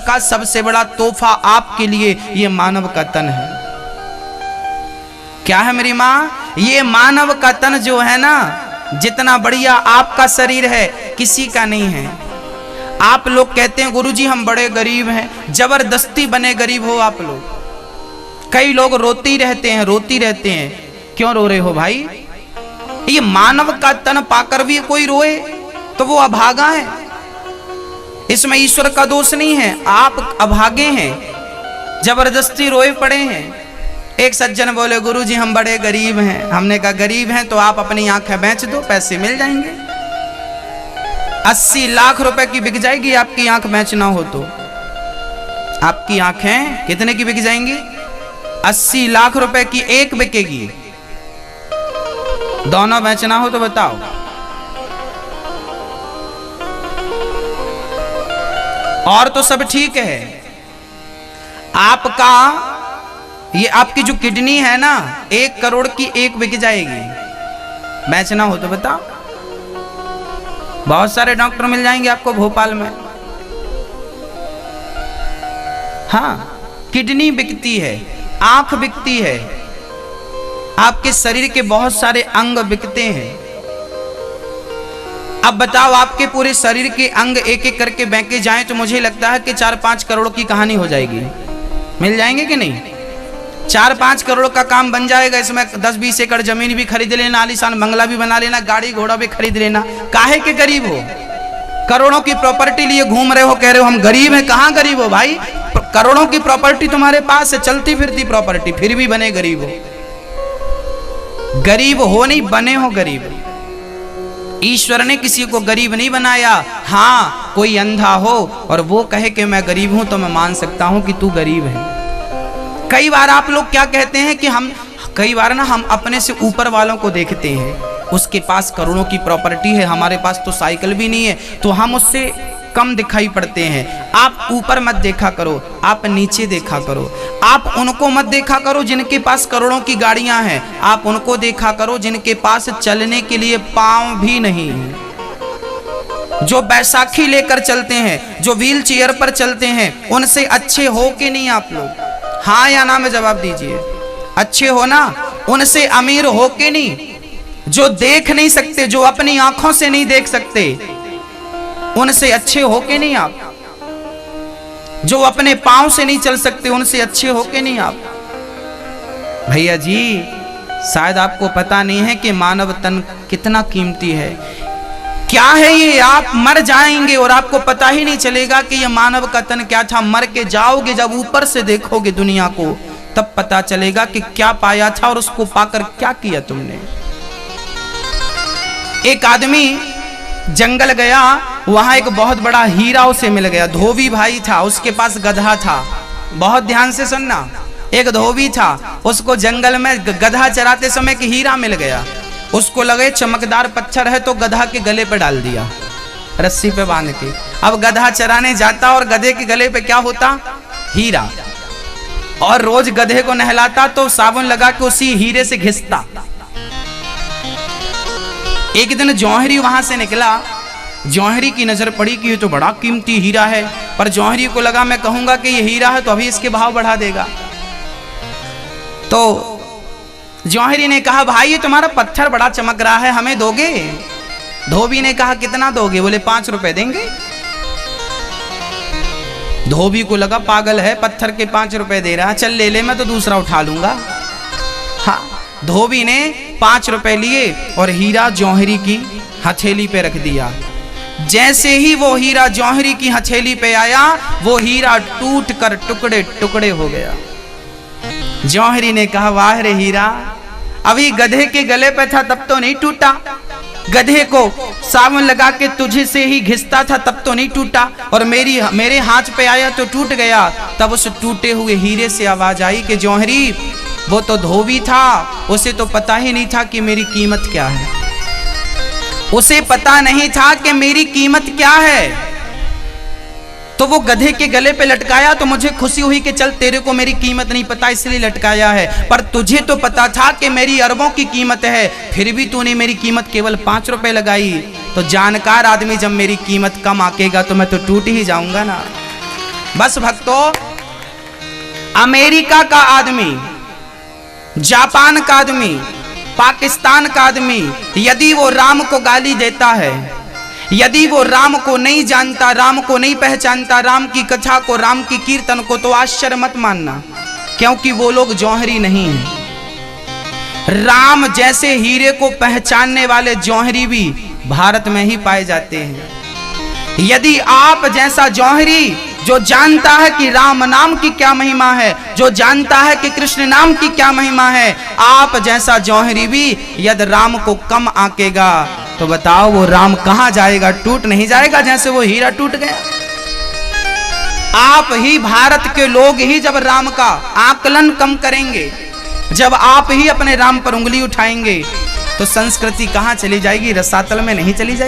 का सबसे बड़ा तोहफा आपके लिए ये मानव का तन है। क्या है मेरी माँ? ये मानव का तन जो है ना, जितना बढ़िया आपका शरीर है किसी का नहीं है। आप लोग कहते हैं गुरुजी हम बड़े गरीब हैं, जबरदस्ती बने गरीब हो आप लोग। कई लोग रोती रहते हैं। क्यों रो रहे हो भाई? ये मानव का तन पाकर भी कोई रोए तो वो अभागा है। इसमें ईश्वर का दोष नहीं है, आप अभागे हैं, जबरदस्ती रोए पड़े हैं। एक सज्जन बोले गुरुजी हम बड़े गरीब हैं। हमने कहा गरीब हैं तो आप अपनी आंखें बेच दो, पैसे मिल जाएंगे। 80 लाख रुपए की बिक जाएगी आपकी आंख बेचना हो तो। आपकी आंखें कितने की बिक जाएंगी? 80 लाख रुपए की एक बिकेगी। दोनों बेचना हो तो बताओ। और तो सब ठीक है। आपका ये आपकी जो किडनी है ना, 1 करोड़ की एक बिक जाएगी। बेचना हो तो बताओ। बहुत सारे डॉक्टर मिल जाएंगे आपको भोपाल में। हाँ, किडनी बिकती है, आंख बिकती है, आपके शरीर के बहुत सारे अंग बिकते हैं। अब बताओ आपके पूरे शरीर के अंग एक एक करके बेचे जाएं तो मुझे लगता है कि 4-5 करोड़ की कहानी हो जाएगी। मिल जाएंगे कि नहीं? 4-5 करोड़ का काम बन जाएगा। इसमें 10-20 एकड़ जमीन भी खरीद लेना, आलीशान बंगला भी बना लेना, गाड़ी घोड़ा भी खरीद लेना। काहे के गरीब हो? करोड़ों की प्रॉपर्टी लिए घूम रहे हो, कह रहे हो हम गरीब हैं। कहाँ गरीब हो भाई? करोड़ों की प्रॉपर्टी तुम्हारे पास है, चलती फिरती प्रॉपर्टी, फिर भी बने गरीब हो। गरीब हो नहीं, बने हो गरीब। ईश्वर ने किसी को गरीब नहीं बनाया। हाँ, कोई अंधा हो और वो कहे कि मैं गरीब हूं तो मैं मान सकता हूं कि तू गरीब है। कई बार आप लोग क्या कहते हैं कि कई बार ना हम अपने से ऊपर वालों को देखते हैं, उसके पास करोड़ों की प्रॉपर्टी है, हमारे पास तो साइकिल भी नहीं है, तो हम उससे कम दिखाई पड़ते हैं। आप ऊपर मत देखा करो, आप नीचे देखा करो। आप उनको मत देखा करो जिनके पास करोड़ों की गाड़ियां हैं, आप उनको देखा करो जिनके पास चलने के लिए पांव भी नहीं है। जो बैसाखी लेकर चलते हैं, जो व्हील चेयर पर चलते हैं, उनसे अच्छे हो के नहीं आप लोग? हाँ या ना में जवाब दीजिए। अच्छे हो ना? उनसे अमीर हो के नहीं। जो देख नहीं सकते, जो अपनी आंखों से नहीं देख सकते, उनसे अच्छे हो के नहीं आप? जो अपने पांव से नहीं चल सकते, उनसे अच्छे हो के नहीं आप? भैया जी, शायद आपको पता नहीं है कि मानव तन कितना कीमती है। क्या है ये? आप मर जाएंगे और आपको पता ही नहीं चलेगा कि ये मानव का तन क्या था। मर के जाओगे, जब ऊपर से देखोगे दुनिया को, तब पता चलेगा कि क्या पाया था और उसको पाकर क्या किया तुमने। एक आदमी जंगल गया, वहां एक बहुत बड़ा हीरा उसे मिल गया। धोबी भाई था, उसके पास गधा था। बहुत ध्यान से सुनना। एक धोबी था, उसको जंगल में गधा चराते समय एक हीरा मिल गया। उसको लगे चमकदार पत्थर है तो गधा के गले पे डाल दिया, रस्सी पे बांध के। अब गधा चराने जाता और गधे के गले पे क्या होता? हीरा। और रोज गधे को नहलाता तो साबुन लगा के उसी हीरे से घिसता। एक दिन जौहरी वहां से निकला। जौहरी की नजर पड़ी कि ये तो बड़ा कीमती हीरा है, पर जौहरी को लगा मैं कहूंगा कि ये हीरा है तो अभी इसके भाव बढ़ा देगा। तो जौहरी ने कहा भाई ये तुम्हारा पत्थर बड़ा चमक रहा है, हमें दोगे? धोबी ने कहा कितना दोगे? बोले 5 रुपए देंगे। धोबी को लगा पागल है, पत्थर के 5 रुपए दे रहा है, चल ले ले, मैं तो दूसरा उठा लूंगा। हाँ, धोबी ने 5 रुपए लिए और हीरा जौहरी की हथेली पे रख दिया। जैसे ही वो हीरा जौहरी की हथेली पे आया, वो हीरा टूट कर टुकड़े टुकड़े हो गया। जौहरी ने कहा वाह रे हीरा, अभी गधे के गले पे था तब तो नहीं टूटा, गधे को साबुन लगा के तुझे से ही घिसता था तब तो नहीं टूटा, और मेरे हाथ पे आया तो टूट गया। तब उस टूटे हुए हीरे से आवाज आई कि जौहरी, वो तो धोबी था, उसे तो पता ही नहीं था कि मेरी कीमत क्या है। उसे पता नहीं था कि मेरी कीमत क्या है। तो वो गधे के गले पे लटकाया तो मुझे खुशी हुई कि चल तेरे को मेरी कीमत नहीं पता इसलिए लटकाया है, पर तुझे तो पता था कि मेरी अरबों की कीमत है, फिर भी तूने मेरी कीमत केवल 5 रुपए लगाई। तो जानकार आदमी जब मेरी कीमत कम आकेगा तो मैं तो टूट ही जाऊंगा ना। बस भक्तों, अमेरिका का आदमी, जापान का आदमी, पाकिस्तान का आदमी यदि वो राम को गाली देता है, यदि वो राम को नहीं जानता, राम को नहीं पहचानता, राम की कथा को, राम की कीर्तन को, तो आश्चर्य मत मानना, क्योंकि वो लोग जौहरी नहीं हैं। राम जैसे हीरे को पहचानने वाले जौहरी भी भारत में ही पाए जाते हैं। यदि आप जैसा जौहरी जो जानता है कि राम नाम की क्या महिमा है, जो जानता है कि कृष्ण नाम की क्या महिमा है, आप जैसा जौहरी भी यदि राम को कम आंकेगा तो बताओ वो राम कहां जाएगा? टूट नहीं जाएगा जैसे वो हीरा टूट गया? आप ही भारत के लोग ही जब राम का आकलन कम करेंगे, जब आप ही अपने राम पर उंगली उठाएंगे, तो संस्कृति कहां चली जाएगी? रसातल में नहीं चली जाएगी।